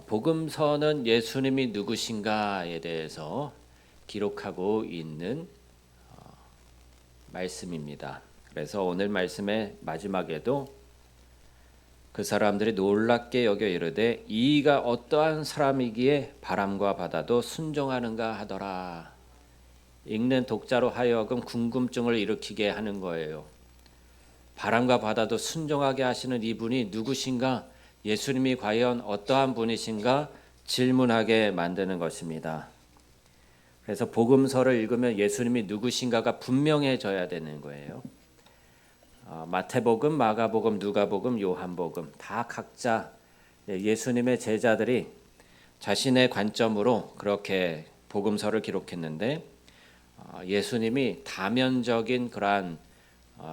복음서는 예수님이 누구신가에 대해서 기록하고 있는 말씀입니다. 그래서 오늘 말씀의 마지막에도 그 사람들이 놀랍게 여겨 이르되 이가 어떠한 사람이기에 바람과 바다도 순종하는가 하더라. 읽는 독자로 하여금 궁금증을 일으키게 하는 거예요. 바람과 바다도 순종하게 하시는 이분이 누구신가? 예수님이 과연 어떠한 분이신가? 질문하게 만드는 것입니다. 그래서 복음서를 읽으면 예수님이 누구신가가 분명해져야 되는 거예요. 마태복음, 마가복음, 누가복음, 요한복음 다 각자 예수님의 제자들이 자신의 관점으로 그렇게 복음서를 기록했는데 예수님이 다면적인 그러한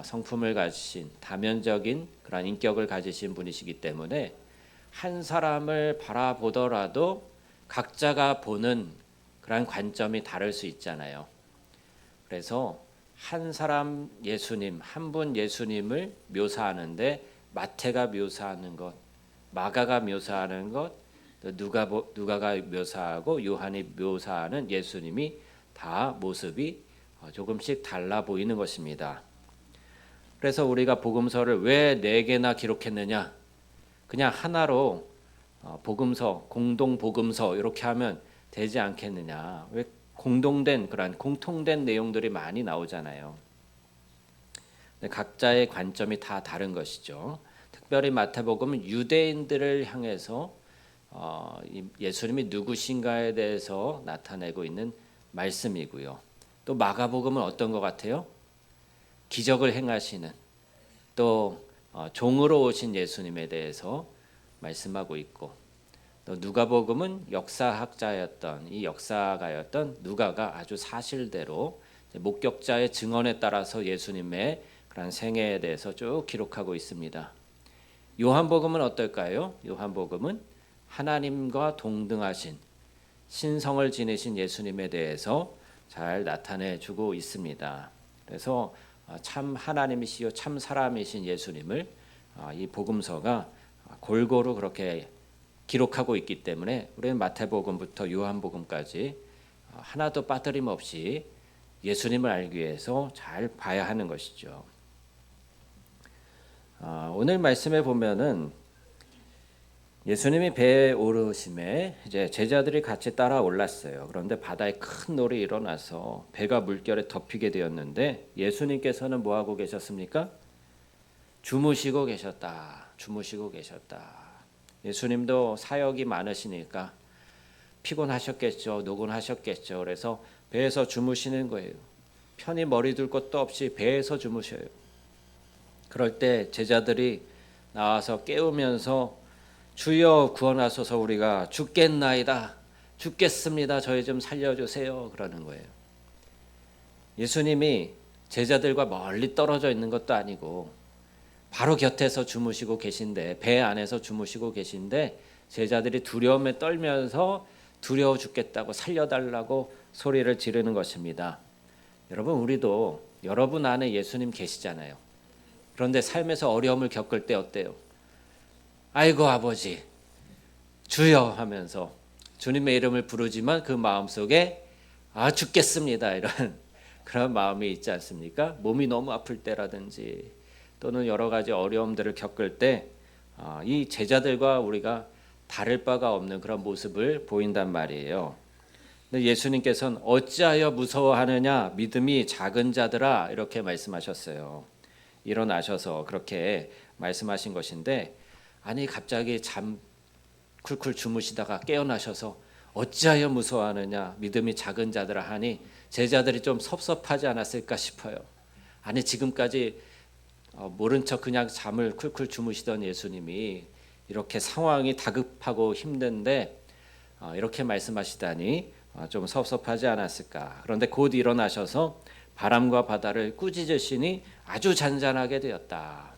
성품을 가지신 다면적인 그러한 인격을 가지신 분이시기 때문에 한 사람을 바라보더라도 각자가 보는 그러한 관점이 다를 수 있잖아요. 그래서 한 사람 예수님, 한 분 예수님을 묘사하는데 마태가 묘사하는 것, 마가가 묘사하는 것, 누가가 묘사하고 요한이 묘사하는 예수님이 다 모습이 조금씩 달라 보이는 것입니다. 그래서 우리가 복음서를 왜 4개나 기록했느냐? 그냥 하나로 복음서, 공동 복음서 이렇게 하면 되지 않겠느냐? 왜 공동된 그런 공통된 내용들이 많이 나오잖아요. 각자의 관점이 다 다른 것이죠. 특별히 마태복음은 유대인들을 향해서 예수님이 누구신가에 대해서 나타내고 있는 말씀이고요. 또 마가복음은 어떤 것 같아요? 기적을 행하시는 또 종으로 오신 예수님에 대해서 말씀하고 있고 또 누가복음은 역사학자였던 이 역사가였던 누가가 아주 사실대로 목격자의 증언에 따라서 예수님의 그런 생애에 대해서 쭉 기록하고 있습니다. 요한복음은 어떨까요? 요한복음은 하나님과 동등하신 신성을 지니신 예수님에 대해서 잘 나타내주고 있습니다. 그래서 참 하나님이시요 참 사람이신 예수님을 이 복음서가 골고루 그렇게 기록하고 있기 때문에 우리는 마태복음부터 요한복음까지 하나도 빠뜨림없이 예수님을 알기 위해서 잘 봐야 하는 것이죠. 오늘 말씀에 보면은 예수님이 배에 오르심에 이제 제자들이 같이 따라 올랐어요. 그런데 바다에 큰 놀이 일어나서 배가 물결에 덮이게 되었는데 예수님께서는 뭐 하고 계셨습니까? 주무시고 계셨다. 주무시고 계셨다. 예수님도 사역이 많으시니까 피곤하셨겠죠. 노곤하셨겠죠. 그래서 배에서 주무시는 거예요. 편히 머리 둘 곳도 없이 배에서 주무셔요. 그럴 때 제자들이 나와서 깨우면서 주여 구원하소서 우리가 죽겠나이다. 죽겠습니다. 저희 좀 살려주세요. 그러는 거예요. 예수님이 제자들과 멀리 떨어져 있는 것도 아니고 바로 곁에서 주무시고 계신데 배 안에서 주무시고 계신데 제자들이 두려움에 떨면서 두려워 죽겠다고 살려달라고 소리를 지르는 것입니다. 여러분 우리도 여러분 안에 예수님 계시잖아요. 그런데 삶에서 어려움을 겪을 때 어때요? 아이고 아버지 주여 하면서 주님의 이름을 부르지만 그 마음속에 죽겠습니다 이런 그런 마음이 있지 않습니까? 몸이 너무 아플 때라든지 또는 여러 가지 어려움들을 겪을 때 이 제자들과 우리가 다를 바가 없는 그런 모습을 보인단 말이에요. 근데 예수님께서는 어찌하여 무서워하느냐 믿음이 작은 자들아 이렇게 말씀하셨어요. 일어나셔서 그렇게 말씀하신 것인데 아니 갑자기 잠 쿨쿨 주무시다가 깨어나셔서 어찌하여 무서워하느냐 믿음이 작은 자들아 하니 제자들이 좀 섭섭하지 않았을까 싶어요. 아니 지금까지 모른 척 그냥 잠을 쿨쿨 주무시던 예수님이 이렇게 상황이 다급하고 힘든데 이렇게 말씀하시다니 좀 섭섭하지 않았을까. 그런데 곧 일어나셔서 바람과 바다를 꾸짖으시니 아주 잔잔하게 되었다.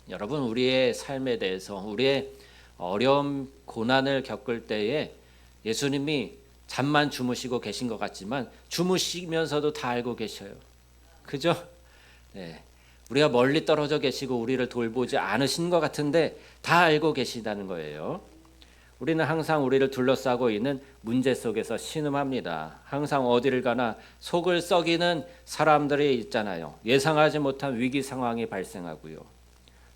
여러분 우리의 삶에 대해서 우리의 어려움 고난을 겪을 때에 예수님이 잠만 주무시고 계신 것 같지만 주무시면서도 다 알고 계셔요. 그죠? 네. 우리가 멀리 떨어져 계시고 우리를 돌보지 않으신 것 같은데 다 알고 계시다는 거예요. 우리는 항상 우리를 둘러싸고 있는 문제 속에서 신음합니다. 항상 어디를 가나 속을 썩이는 사람들이 있잖아요. 예상하지 못한 위기 상황이 발생하고요.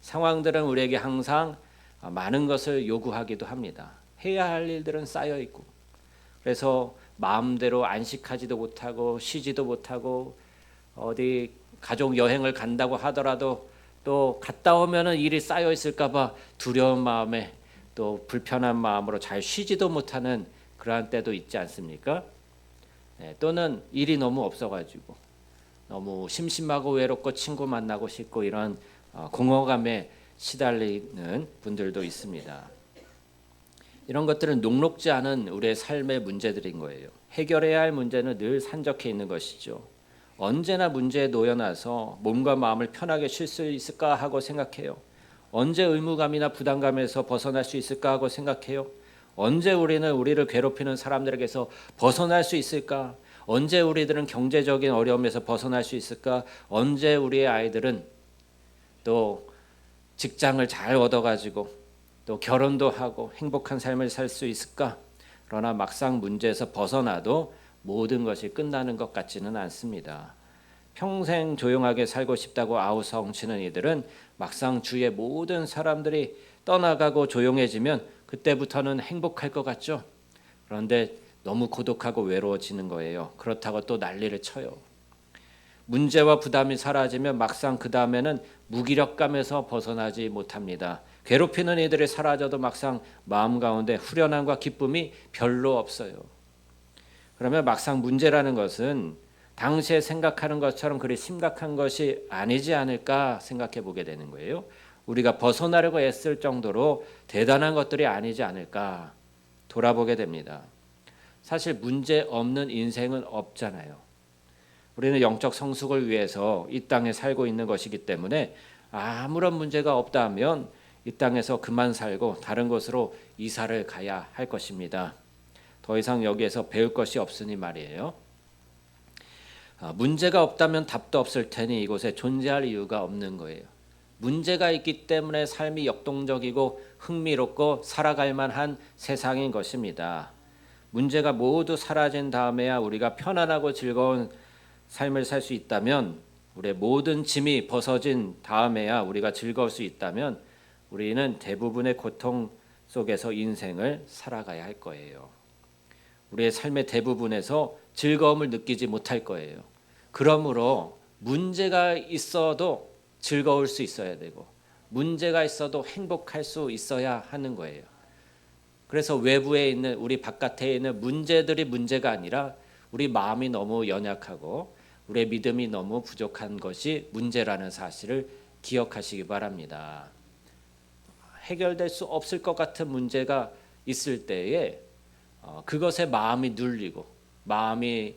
상황들은 우리에게 항상 많은 것을 요구하기도 합니다. 해야 할 일들은 쌓여 있고, 그래서 마음대로 안식하지도 못하고 쉬지도 못하고, 어디 가족 여행을 간다고 하더라도 또 갔다 오면은 일이 쌓여 있을까봐 두려운 마음에 또 불편한 마음으로 잘 쉬지도 못하는 그러한 때도 있지 않습니까? 또는 일이 너무 없어가지고 너무 심심하고 외롭고 친구 만나고 싶고 이런 공허감에 시달리는 분들도 있습니다. 이런 것들은 녹록지 않은 우리의 삶의 문제들인 거예요. 해결해야 할 문제는 늘 산적해 있는 것이죠. 언제나 문제에 놓여놔서 몸과 마음을 편하게 쉴 수 있을까 하고 생각해요. 언제 의무감이나 부담감에서 벗어날 수 있을까 하고 생각해요. 언제 우리는 우리를 괴롭히는 사람들에게서 벗어날 수 있을까? 언제 우리들은 경제적인 어려움에서 벗어날 수 있을까? 언제 우리의 아이들은 또 직장을 잘 얻어가지고 또 결혼도 하고 행복한 삶을 살 수 있을까? 그러나 막상 문제에서 벗어나도 모든 것이 끝나는 것 같지는 않습니다. 평생 조용하게 살고 싶다고 아우성치는 이들은 막상 주위의 모든 사람들이 떠나가고 조용해지면 그때부터는 행복할 것 같죠. 그런데 너무 고독하고 외로워지는 거예요. 그렇다고 또 난리를 쳐요. 문제와 부담이 사라지면 막상 그 다음에는 무기력감에서 벗어나지 못합니다. 괴롭히는 이들이 사라져도 막상 마음 가운데 후련함과 기쁨이 별로 없어요. 그러면 막상 문제라는 것은 당시에 생각하는 것처럼 그리 심각한 것이 아니지 않을까 생각해 보게 되는 거예요. 우리가 벗어나려고 애쓸 정도로 대단한 것들이 아니지 않을까 돌아보게 됩니다. 사실 문제 없는 인생은 없잖아요. 우리는 영적 성숙을 위해서 이 땅에 살고 있는 것이기 때문에 아무런 문제가 없다 하면 이 땅에서 그만 살고 다른 곳으로 이사를 가야 할 것입니다. 더 이상 여기에서 배울 것이 없으니 말이에요. 문제가 없다면 답도 없을 테니 이곳에 존재할 이유가 없는 거예요. 문제가 있기 때문에 삶이 역동적이고 흥미롭고 살아갈 만한 세상인 것입니다. 문제가 모두 사라진 다음에야 우리가 편안하고 즐거운 삶을 살 수 있다면, 우리의 모든 짐이 벗어진 다음에야 우리가 즐거울 수 있다면 우리는 대부분의 고통 속에서 인생을 살아가야 할 거예요. 우리의 삶의 대부분에서 즐거움을 느끼지 못할 거예요. 그러므로 문제가 있어도 즐거울 수 있어야 되고 문제가 있어도 행복할 수 있어야 하는 거예요. 그래서 외부에 있는 우리 바깥에 있는 문제들이 문제가 아니라 우리 마음이 너무 연약하고 우리의 믿음이 너무 부족한 것이 문제라는 사실을 기억하시기 바랍니다. 해결될 수 없을 것 같은 문제가 있을 때에 그것에 마음이 눌리고 마음이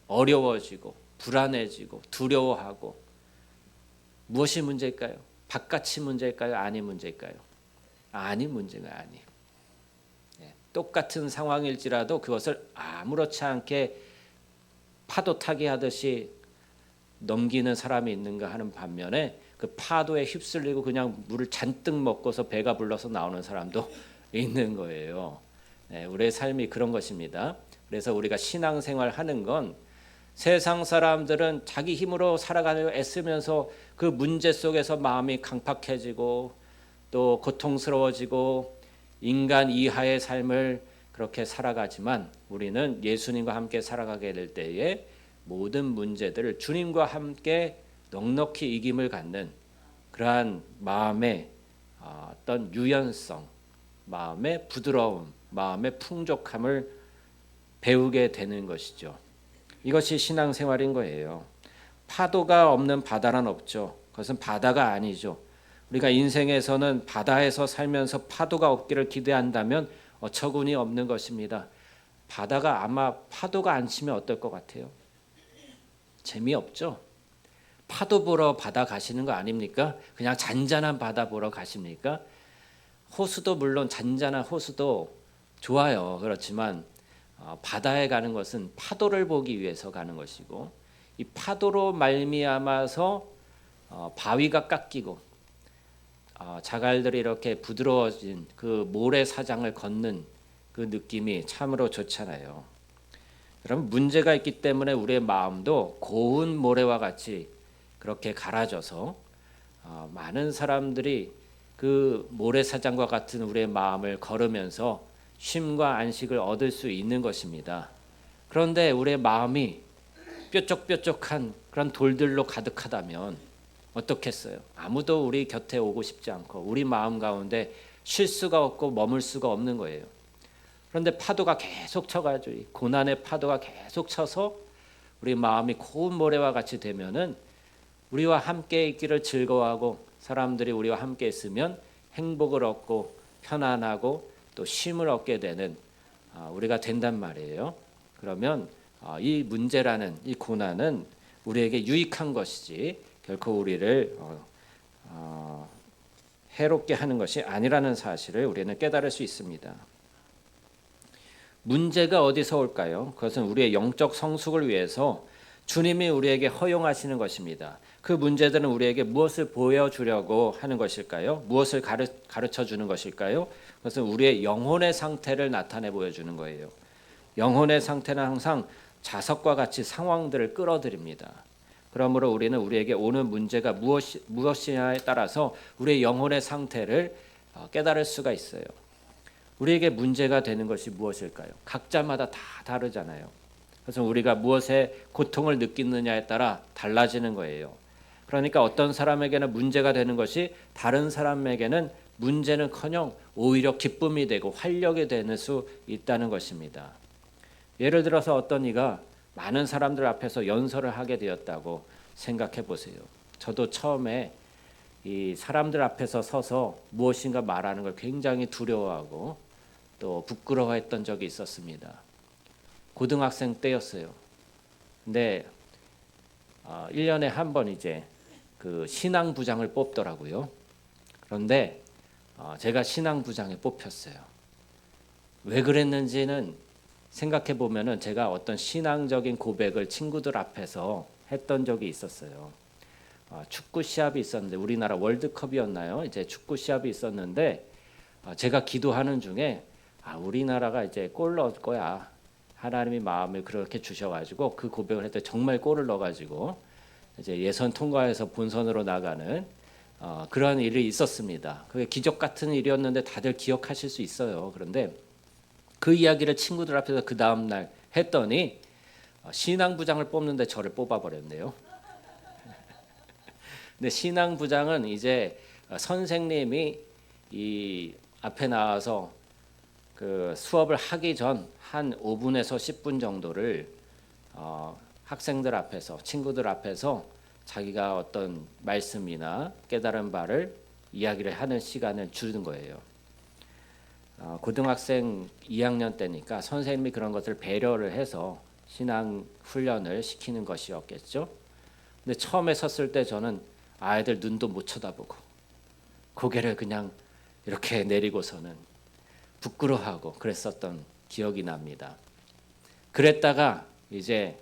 어려워지고 불안해지고 두려워하고, 무엇이 문제일까요? 바깥이 문제일까요? 안이 문제일까요? 안이 문제가 아니에요. 똑같은 상황일지라도 그것을 아무렇지 않게 파도 타기 하듯이 넘기는 사람이 있는가 하는 반면에 그 파도에 휩쓸리고 그냥 물을 잔뜩 먹고서 배가 불러서 나오는 사람도 있는 거예요. 우리의 삶이 그런 것입니다. 그래서 우리가 신앙생활 하는 건, 세상 사람들은 자기 힘으로 살아가려고 애쓰면서 그 문제 속에서 마음이 강팍해지고 또 고통스러워지고 인간 이하의 삶을 그렇게 살아가지만, 우리는 예수님과 함께 살아가게 될 때에 모든 문제들을 주님과 함께 넉넉히 이김을 갖는 그러한 마음의 어떤 유연성, 마음의 부드러움, 마음의 풍족함을 배우게 되는 것이죠. 이것이 신앙생활인 거예요. 파도가 없는 바다란 없죠. 그것은 바다가 아니죠. 우리가 인생에서는 바다에서 살면서 파도가 없기를 기대한다면 어처구니 없는 것입니다. 바다가 아마 파도가 안 치면 어떨 것 같아요? 재미없죠. 파도 보러 바다 가시는 거 아닙니까? 그냥 잔잔한 바다 보러 가십니까? 호수도 물론 잔잔한 호수도 좋아요. 그렇지만 바다에 가는 것은 파도를 보기 위해서 가는 것이고, 이 파도로 말미암아서 바위가 깎이고 자갈들이 이렇게 부드러워진 그 모래사장을 걷는 그 느낌이 참으로 좋잖아요. 여러분, 문제가 있기 때문에 우리의 마음도 고운 모래와 같이 그렇게 갈아져서 많은 사람들이 그 모래사장과 같은 우리의 마음을 걸으면서 쉼과 안식을 얻을 수 있는 것입니다. 그런데 우리의 마음이 뾰족뾰족한 그런 돌들로 가득하다면 어떻겠어요? 아무도 우리 곁에 오고 싶지 않고 우리 마음 가운데 쉴 수가 없고 머물 수가 없는 거예요. 그런데 파도가 계속 쳐가지고 고난의 파도가 계속 쳐서 우리 마음이 고운 모래와 같이 되면은 우리와 함께 있기를 즐거워하고 사람들이 우리와 함께 있으면 행복을 얻고 편안하고 또 쉼을 얻게 되는 우리가 된단 말이에요. 그러면 이 문제라는 이 고난은 우리에게 유익한 것이지 결코 우리를 해롭게 하는 것이 아니라는 사실을 우리는 깨달을 수 있습니다. 문제가 어디서 올까요? 그것은 우리의 영적 성숙을 위해서 주님이 우리에게 허용하시는 것입니다. 그 문제들은 우리에게 무엇을 보여주려고 하는 것일까요? 무엇을 가르쳐 주는 것일까요? 그것은 우리의 영혼의 상태를 나타내 보여주는 거예요. 영혼의 상태는 항상 자석과 같이 상황들을 끌어들입니다. 그러므로 우리는 우리에게 오는 문제가 무엇이냐에 따라서 우리의 영혼의 상태를 깨달을 수가 있어요. 우리에게 문제가 되는 것이 무엇일까요? 각자마다 다 다르잖아요. 그래서 우리가 무엇에 고통을 느끼느냐에 따라 달라지는 거예요. 그러니까 어떤 사람에게는 문제가 되는 것이 다른 사람에게는 문제는커녕 오히려 기쁨이 되고 활력이 되는 수 있다는 것입니다. 예를 들어서 어떤 이가 많은 사람들 앞에서 연설을 하게 되었다고 생각해 보세요. 저도 처음에 이 사람들 앞에서 서서 무엇인가 말하는 걸 굉장히 두려워하고 또 부끄러워했던 적이 있었습니다. 고등학생 때였어요. 근데 1년에 한 번 이제 그 신앙부장을 뽑더라고요. 그런데 제가 신앙부장에 뽑혔어요. 왜 그랬는지는 생각해 보면은 제가 어떤 신앙적인 고백을 친구들 앞에서 했던 적이 있었어요. 축구 시합이 있었는데 우리나라 월드컵이었나요? 이제 축구 시합이 있었는데 제가 기도하는 중에 우리나라가 이제 골 넣을 거야. 하나님이 마음을 그렇게 주셔가지고 그 고백을 했더니 정말 골을 넣어가지고 이제 예선 통과해서 본선으로 나가는 그러한 일이 있었습니다. 그게 기적 같은 일이었는데 다들 기억하실 수 있어요. 그런데 그 이야기를 친구들 앞에서 그 다음 날 했더니 신앙부장을 뽑는데 저를 뽑아버렸네요. 근데 신앙부장은 이제 선생님이 이 앞에 나와서 그 수업을 하기 전 한 5분에서 10분 정도를 학생들 앞에서 친구들 앞에서 자기가 어떤 말씀이나 깨달은 바를 이야기를 하는 시간을 주는 거예요. 고등학생 2학년 때니까 선생님이 그런 것을 배려를 해서 신앙 훈련을 시키는 것이었겠죠. 근데 처음에 섰을 때 저는 아이들 눈도 못 쳐다보고 고개를 그냥 이렇게 내리고서는 부끄러워하고 그랬었던 기억이 납니다. 그랬다가 이제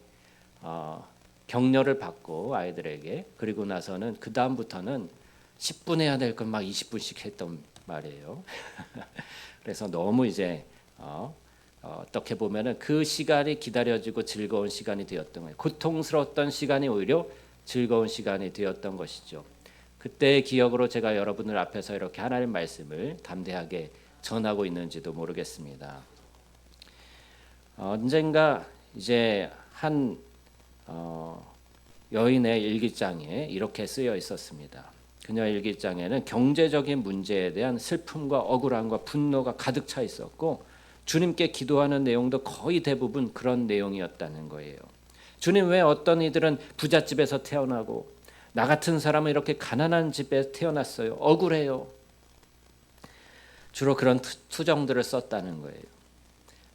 격려를 받고 아이들에게 그리고 나서는 그 다음부터는 10분 해야 될 건 막 20분씩 했던 말이에요. 그래서 너무 이제 어떻게 보면은 그 시간이 기다려지고 즐거운 시간이 되었던 거예요. 고통스러웠던 시간이 오히려 즐거운 시간이 되었던 것이죠. 그때의 기억으로 제가 여러분들 앞에서 이렇게 하나님 말씀을 담대하게 전하고 있는지도 모르겠습니다. 언젠가 이제 한 여인의 일기장에 이렇게 쓰여 있었습니다. 그녀의 일기장에는 경제적인 문제에 대한 슬픔과 억울함과 분노가 가득 차 있었고 주님께 기도하는 내용도 거의 대부분 그런 내용이었다는 거예요. 주님, 왜 어떤 이들은 부잣집에서 태어나고 나 같은 사람은 이렇게 가난한 집에 태어났어요. 억울해요. 주로 그런 투정들을 썼다는 거예요.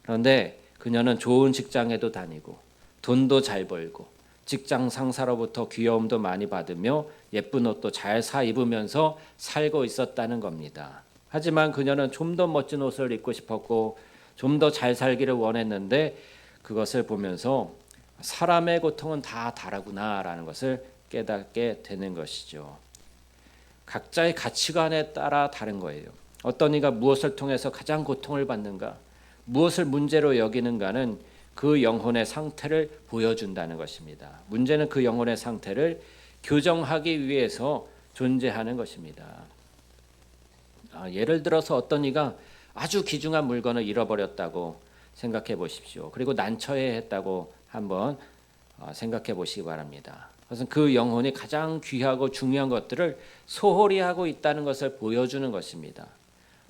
그런데 그녀는 좋은 직장에도 다니고 돈도 잘 벌고 직장 상사로부터 귀여움도 많이 받으며 예쁜 옷도 잘 사 입으면서 살고 있었다는 겁니다. 하지만 그녀는 좀 더 멋진 옷을 입고 싶었고 좀 더 잘 살기를 원했는데 그것을 보면서 사람의 고통은 다 다르구나라는 것을 깨닫게 되는 것이죠. 각자의 가치관에 따라 다른 거예요. 어떤 이가 무엇을 통해서 가장 고통을 받는가, 무엇을 문제로 여기는가는 그 영혼의 상태를 보여준다는 것입니다. 문제는 그 영혼의 상태를 교정하기 위해서 존재하는 것입니다. 예를 들어서 어떤 이가 아주 귀중한 물건을 잃어버렸다고 생각해 보십시오. 그리고 난처해했다고 한번 생각해 보시기 바랍니다. 그것은 그 영혼이 가장 귀하고 중요한 것들을 소홀히 하고 있다는 것을 보여주는 것입니다.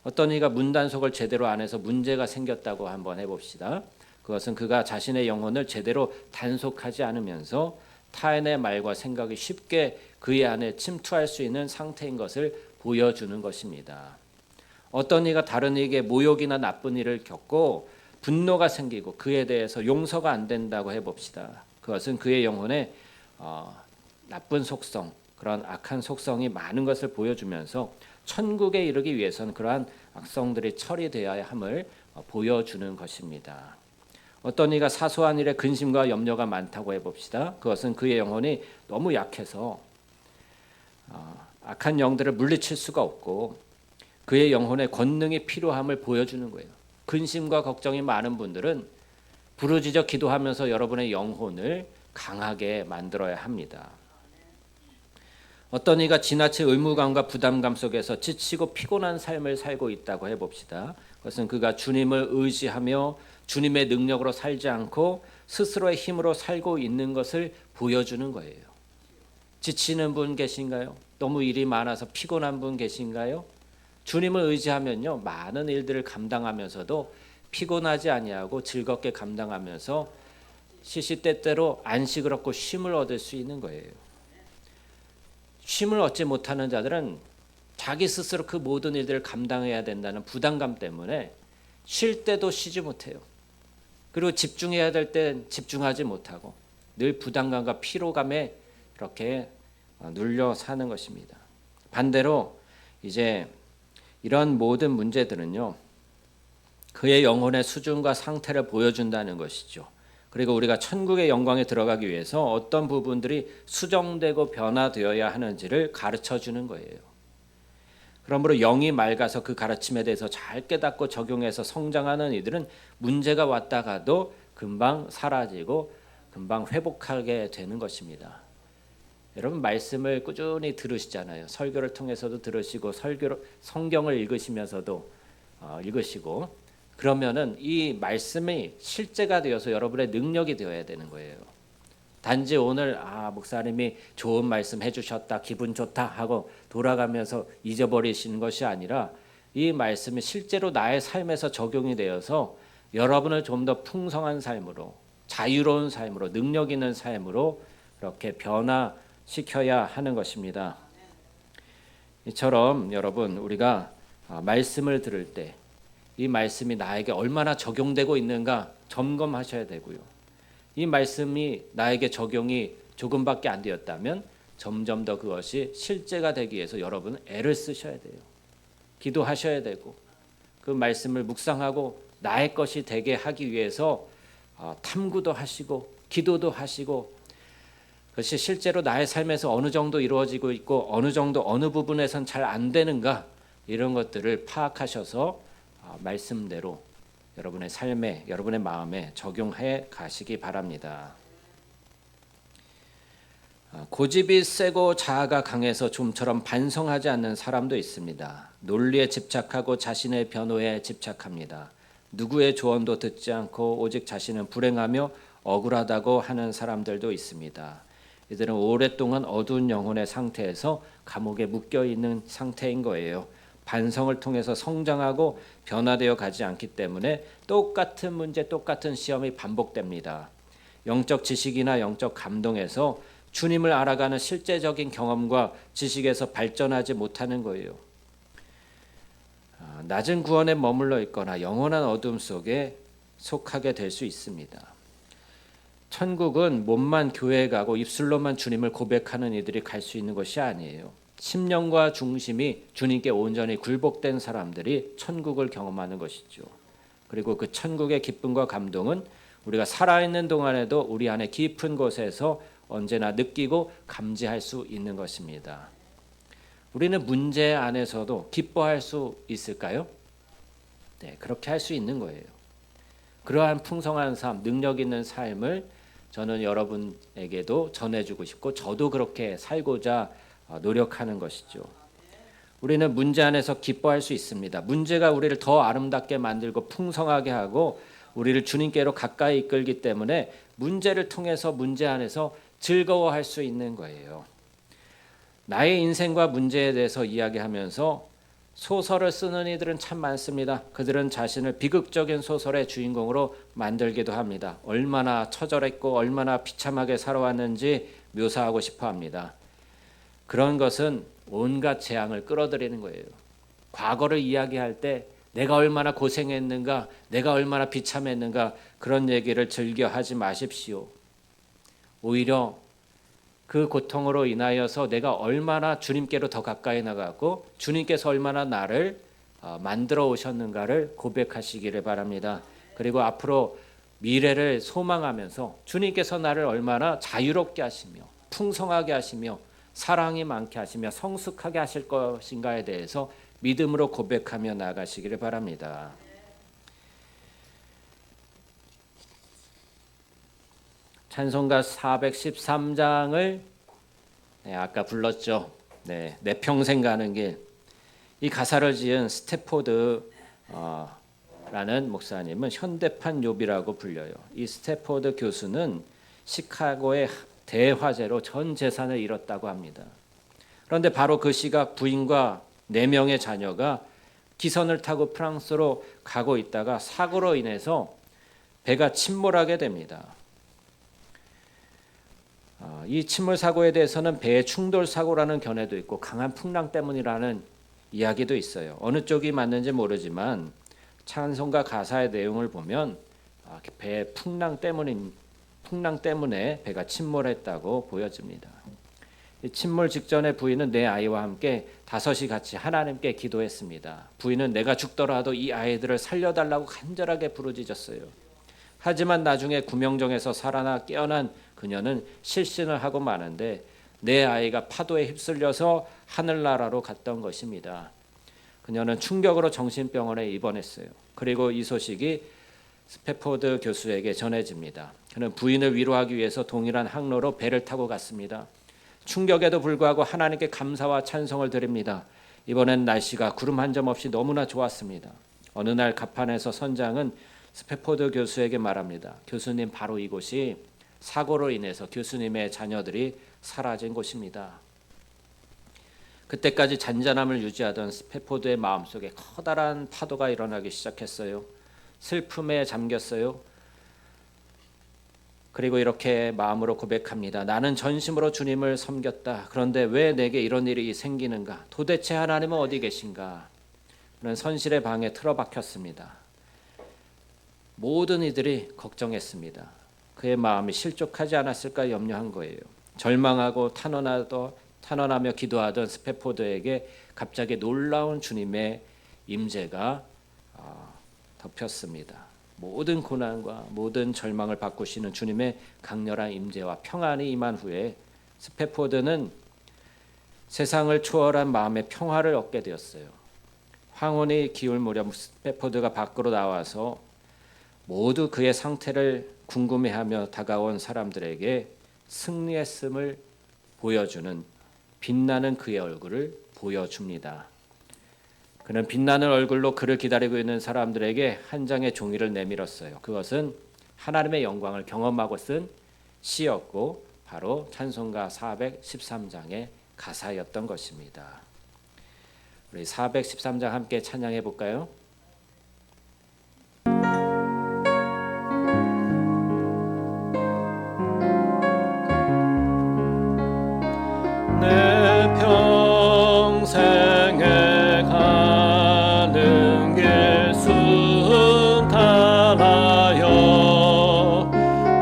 어떤 이가 문단속을 제대로 안 해서 문제가 생겼다고 한번 해봅시다. 그것은 그가 자신의 영혼을 제대로 단속하지 않으면서 타인의 말과 생각이 쉽게 그의 안에 침투할 수 있는 상태인 것을 보여주는 것입니다. 어떤 이가 다른 이에게 모욕이나 나쁜 일을 겪고 분노가 생기고 그에 대해서 용서가 안 된다고 해봅시다. 그것은 그의 영혼에 나쁜 속성, 그런 악한 속성이 많은 것을 보여주면서 천국에 이르기 위해서는 그러한 악성들이 처리되어야 함을 보여주는 것입니다. 어떤 이가 사소한 일에 근심과 염려가 많다고 해봅시다. 그것은 그의 영혼이 너무 약해서 악한 영들을 물리칠 수가 없고 그의 영혼의 권능이 필요함을 보여주는 거예요. 근심과 걱정이 많은 분들은 부르짖어 기도하면서 여러분의 영혼을 강하게 만들어야 합니다. 어떤 이가 지나친 의무감과 부담감 속에서 지치고 피곤한 삶을 살고 있다고 해봅시다. 그것은 그가 주님을 의지하며 주님의 능력으로 살지 않고 스스로의 힘으로 살고 있는 것을 보여주는 거예요. 지치는 분 계신가요? 너무 일이 많아서 피곤한 분 계신가요? 주님을 의지하면요, 많은 일들을 감당하면서도 피곤하지 아니하고 즐겁게 감당하면서 시시때때로 안식을 얻고 쉼을 얻을 수 있는 거예요. 쉼을 얻지 못하는 자들은 자기 스스로 그 모든 일들을 감당해야 된다는 부담감 때문에 쉴 때도 쉬지 못해요. 그리고 집중해야 될 땐 집중하지 못하고 늘 부담감과 피로감에 이렇게 눌려 사는 것입니다. 반대로 이제 이런 모든 문제들은요, 그의 영혼의 수준과 상태를 보여준다는 것이죠. 그리고 우리가 천국의 영광에 들어가기 위해서 어떤 부분들이 수정되고 변화되어야 하는지를 가르쳐 주는 거예요. 그러므로 영이 맑아서 그 가르침에 대해서 잘 깨닫고 적용해서 성장하는 이들은 문제가 왔다가도 금방 사라지고 금방 회복하게 되는 것입니다. 여러분 말씀을 꾸준히 들으시잖아요. 설교를 통해서도 들으시고 성경을 읽으시면서도 읽으시고, 그러면은 이 말씀이 실제가 되어서 여러분의 능력이 되어야 되는 거예요. 단지 오늘 목사님이 좋은 말씀 해주셨다, 기분 좋다 하고 돌아가면서 잊어버리시는 것이 아니라 이 말씀이 실제로 나의 삶에서 적용이 되어서 여러분을 좀 더 풍성한 삶으로, 자유로운 삶으로, 능력 있는 삶으로 이렇게 변화시켜야 하는 것입니다. 이처럼 여러분 우리가 말씀을 들을 때 이 말씀이 나에게 얼마나 적용되고 있는가 점검하셔야 되고요. 이 말씀이 나에게 적용이 조금밖에 안 되었다면 점점 더 그것이 실제가 되기 위해서 여러분은 애를 쓰셔야 돼요. 기도하셔야 되고 그 말씀을 묵상하고 나의 것이 되게 하기 위해서 탐구도 하시고 기도도 하시고, 그것이 실제로 나의 삶에서 어느 정도 이루어지고 있고 어느 정도 어느 부분에선 잘 안 되는가, 이런 것들을 파악하셔서 말씀대로 여러분의 삶에, 여러분의 마음에 적용해 가시기 바랍니다. 고집이 세고 자아가 강해서 좀처럼 반성하지 않는 사람도 있습니다. 논리에 집착하고 자신의 변호에 집착합니다. 누구의 조언도 듣지 않고 오직 자신은 불행하며 억울하다고 하는 사람들도 있습니다. 이들은 오랫동안 어두운 영혼의 상태에서 감옥에 묶여 있는 상태인 거예요. 반성을 통해서 성장하고 변화되어 가지 않기 때문에 똑같은 문제, 똑같은 시험이 반복됩니다. 영적 지식이나 영적 감동에서 주님을 알아가는 실제적인 경험과 지식에서 발전하지 못하는 거예요. 낮은 구원에 머물러 있거나 영원한 어둠 속에 속하게 될 수 있습니다. 천국은 몸만 교회에 가고 입술로만 주님을 고백하는 이들이 갈 수 있는 것이 아니에요. 심령과 중심이 주님께 온전히 굴복된 사람들이 천국을 경험하는 것이죠. 그리고 그 천국의 기쁨과 감동은 우리가 살아있는 동안에도 우리 안에 깊은 곳에서 언제나 느끼고 감지할 수 있는 것입니다. 우리는 문제 안에서도 기뻐할 수 있을까요? 네, 그렇게 할 수 있는 거예요. 그러한 풍성한 삶, 능력 있는 삶을 저는 여러분에게도 전해주고 싶고 저도 그렇게 살고자 노력하는 것이죠. 우리는 문제 안에서 기뻐할 수 있습니다. 문제가 우리를 더 아름답게 만들고 풍성하게 하고 우리를 주님께로 가까이 이끌기 때문에 문제를 통해서 문제 안에서 즐거워할 수 있는 거예요. 나의 인생과 문제에 대해서 이야기하면서 소설을 쓰는 이들은 참 많습니다. 그들은 자신을 비극적인 소설의 주인공으로 만들기도 합니다. 얼마나 처절했고 얼마나 비참하게 살아왔는지 묘사하고 싶어 합니다. 그런 것은 온갖 재앙을 끌어들이는 거예요. 과거를 이야기할 때 내가 얼마나 고생했는가, 내가 얼마나 비참했는가 그런 얘기를 즐겨 하지 마십시오. 오히려 그 고통으로 인하여서 내가 얼마나 주님께로 더 가까이 나가고 주님께서 얼마나 나를 만들어 오셨는가를 고백하시기를 바랍니다. 그리고 앞으로 미래를 소망하면서 주님께서 나를 얼마나 자유롭게 하시며 풍성하게 하시며 사랑이 많게 하시며 성숙하게 하실 것인가에 대해서 믿음으로 고백하며 나가시기를 바랍니다. 찬송가 413장을 아까 불렀죠. 내 평생 가는 길. 이 가사를 지은 스태포드 라는 목사님은 현대판 욥이라고 불려요. 이 스태포드 교수는 시카고의 대화재로 전 재산을 잃었다고 합니다. 그런데 바로 그 시각 부인과 4명의 자녀가 기선을 타고 프랑스로 가고 있다가 사고로 인해서 배가 침몰하게 됩니다. 이 침몰 사고에 대해서는 배의 충돌 사고라는 견해도 있고 강한 풍랑 때문이라는 이야기도 있어요. 어느 쪽이 맞는지 모르지만 찬송가 가사의 내용을 보면 배의 풍랑 때문에 배가 침몰했다고 보여집니다. 침몰 직전에 부인은 내 아이와 함께 5이 같이 하나님께 기도했습니다. 부인은 내가 죽더라도 이 아이들을 살려달라고 간절하게 부르짖었어요. 하지만 나중에 구명정에서 살아나 깨어난 그녀는 실신을 하고 마는데 내 아이가 파도에 휩쓸려서 하늘나라로 갔던 것입니다. 그녀는 충격으로 정신병원에 입원했어요. 그리고 이 소식이 스태포드 교수에게 전해집니다. 그는 부인을 위로하기 위해서 동일한 항로로 배를 타고 갔습니다. 충격에도 불구하고 하나님께 감사와 찬송을 드립니다. 이번엔 날씨가 구름 한 점 없이 너무나 좋았습니다. 어느 날 갑판에서 선장은 스태포드 교수에게 말합니다. 교수님, 바로 이곳이 사고로 인해서 교수님의 자녀들이 사라진 곳입니다. 그때까지 잔잔함을 유지하던 스태포드의 마음속에 커다란 파도가 일어나기 시작했어요. 슬픔에 잠겼어요. 그리고 이렇게 마음으로 고백합니다. 나는 전심으로 주님을 섬겼다. 그런데 왜 내게 이런 일이 생기는가? 도대체 하나님은 어디 계신가? 그는 선실의 방에 틀어박혔습니다. 모든 이들이 걱정했습니다. 그의 마음이 실족하지 않았을까 염려한 거예요. 절망하고 탄원하며 기도하던 스태포드에게 갑자기 놀라운 주님의 임재가 덮였습니다. 모든 고난과 모든 절망을 바꾸시는 주님의 강렬한 임재와 평안이 임한 후에 스태포드는 세상을 초월한 마음의 평화를 얻게 되었어요. 황혼이 기울 무렵 스태포드가 밖으로 나와서 모두 그의 상태를 궁금해하며 다가온 사람들에게 승리했음을 보여주는 빛나는 그의 얼굴을 보여줍니다. 그는 빛나는 얼굴로 그를 기다리고 있는 사람들에게 한 장의 종이를 내밀었어요. 그것은 하나님의 영광을 경험하고 쓴 시였고 바로 찬송가 413장의 가사였던 것입니다. 우리 413장 함께 찬양해 볼까요? 내 평생에 가는 길 순탄하여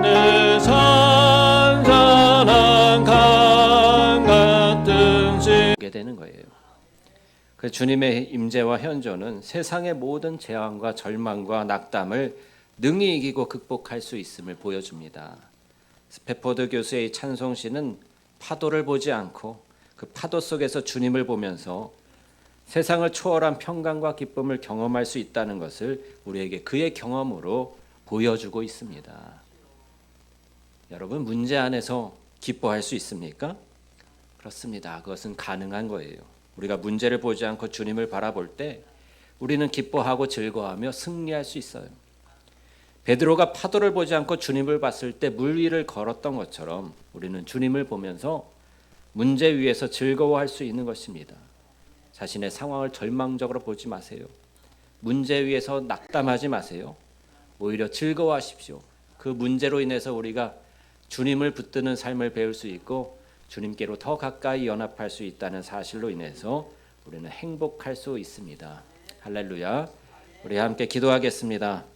내 잔잔한 강 같은 지게 되는 거예요. 그 주님의 임재와 현존은 세상의 모든 재앙과 절망과 낙담을 능히 이기고 극복할 수 있음을 보여줍니다. 스태포드 교수의 찬송시는 파도를 보지 않고 그 파도 속에서 주님을 보면서 세상을 초월한 평강과 기쁨을 경험할 수 있다는 것을 우리에게 그의 경험으로 보여주고 있습니다. 여러분, 문제 안에서 기뻐할 수 있습니까? 그렇습니다. 그것은 가능한 거예요. 우리가 문제를 보지 않고 주님을 바라볼 때 우리는 기뻐하고 즐거워하며 승리할 수 있어요. 베드로가 파도를 보지 않고 주님을 봤을 때 물 위를 걸었던 것처럼 우리는 주님을 보면서 문제 위에서 즐거워할 수 있는 것입니다. 자신의 상황을 절망적으로 보지 마세요. 문제 위에서 낙담하지 마세요. 오히려 즐거워하십시오. 그 문제로 인해서 우리가 주님을 붙드는 삶을 배울 수 있고 주님께로 더 가까이 연합할 수 있다는 사실로 인해서 우리는 행복할 수 있습니다. 할렐루야. 우리 함께 기도하겠습니다.